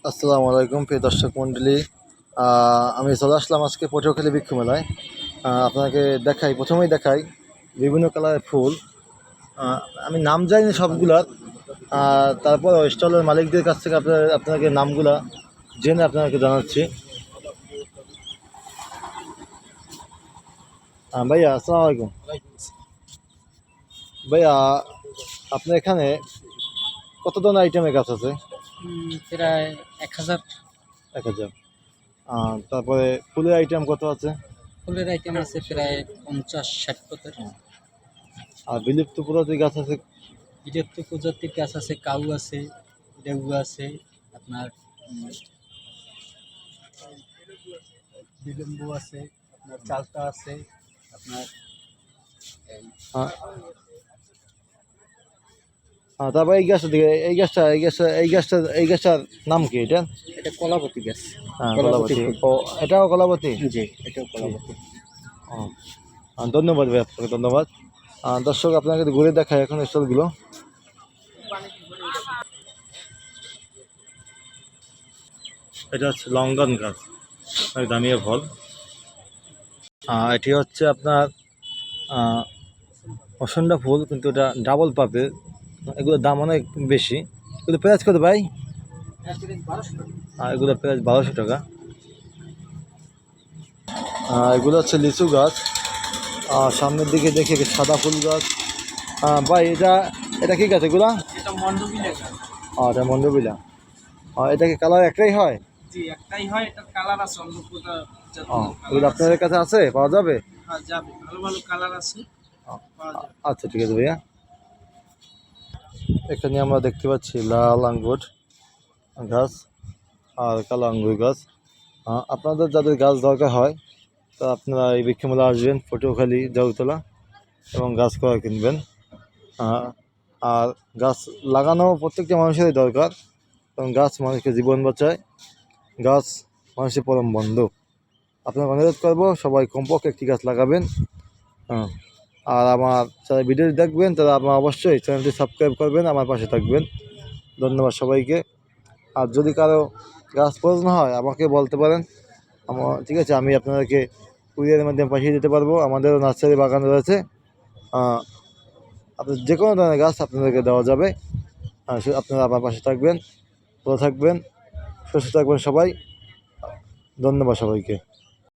আসসালামু আলাইকুম প্রিয় দর্শক মণ্ডলী। আমি চলে আসলাম আজকে পটুয়াখালী বৃক্ষ মেলায়। আপনাকে প্রথমেই দেখাই বিভিন্ন কালারের ফুল। আমি নাম জানি সবগুলার, তারপর স্টলের মালিকদের কাছ থেকে আপনাকে নামগুলা জেনে আপনাকে জানাচ্ছি। ভাইয়া আসসালামু আলাইকুম। ভাইয়া আপনার এখানে কত ধরনের আইটেমের গাছ আছে? প্রায় 1000। 1000। তারপরে ফুলের আইটেম কত আছে? ফুলের আইটেম আছে প্রায় 50-60 প্রকার। আর বিলুপ্ত প্রজাতির গাছ আছে? বিলুপ্ত প্রজাতির গাছ আছে, কাউ আছে, লেবু আছে, আপনার বিলম্বু আছে, আপনার চালতা আছে, আপনার আহ, তারপর এই গাছটার নাম কি? এটা কলাপতি গাছ। কলাবতী। ও, এটাও কলাবতী? জি, এটাও কলাপতি। ধন্যবাদ ভাই, আপনাকে ধন্যবাদ। দর্শক আপনাকে ঘুরে দেখায় এখন স্টলগুলো। এটা হচ্ছে লঙ্গন গাছ, দামিয়া ফল। এটি হচ্ছে আপনার অসন্ডা ফুল, কিন্তু এটা ডাবল পাবে। এগুলোর দাম অনেক বেশি। এগুলো প্রাইস কত ভাই? এগুলো প্রাইস 1200 টাকা। এগুলো হচ্ছে লিচু গাছ। সামনের দিকে দেখে সাদা ফুল গাছ। ভাই এটা কি গাছ এগুলা? এটা মন্ডবিলা গাছ। এটা মন্ডবিলা। এটা কি কালার একটাই হয়? জি, একটাই হয়। এটা কালার আছে অন্য প্রকার। এগুলো আপনাদের কাছে আছে, পাওয়া যাবে? হ্যাঁ, যাবে। ভালো ভালো কালার আছে, পাওয়া যাবে। আচ্ছা, ঠিক আছে ভাইয়া। এখানে আমরা দেখতে পাচ্ছি লাল আঙ্গুর গাছ আর কালো আঙ্গুর গাছ। আপনাদের যাদের গাছ দরকার হয় তা আপনারা এই বৃক্ষ মেলা আসবেন, পটুয়াখালী জাউতলা, এবং গাছ করা কিনবেন। আর গাছ লাগানো প্রত্যেকটা মানুষেরই দরকার, কারণ গাছ মানুষকে জীবন বাঁচায়। গাছ মানুষের পরম বন্ধু। আপনাকে অনুরোধ করবো সবাই কমপক্ষে একটি গাছ লাগাবেন। আর আমার যারা ভিডিও দেখবেন তারা আপনারা অবশ্যই চ্যানেলটি সাবস্ক্রাইব করবেন, আমার পাশে থাকবেন। ধন্যবাদ সবাইকে। আর যদি কারো গাছ প্রয়োজন হয় আমাকে বলতে পারেন, ঠিক আছে, আমি আপনাদেরকে কুরিয়ারের মাধ্যমে পাঠিয়ে দিতে পারবো। আমাদেরও নার্সারি বাগান রয়েছে। আপনার যে কোনো ধরনের গাছ আপনাদেরকে দেওয়া যাবে। আপনারা আমার পাশে থাকবেন, ভালো থাকবেন, সুস্থ থাকবেন সবাই। ধন্যবাদ সবাইকে।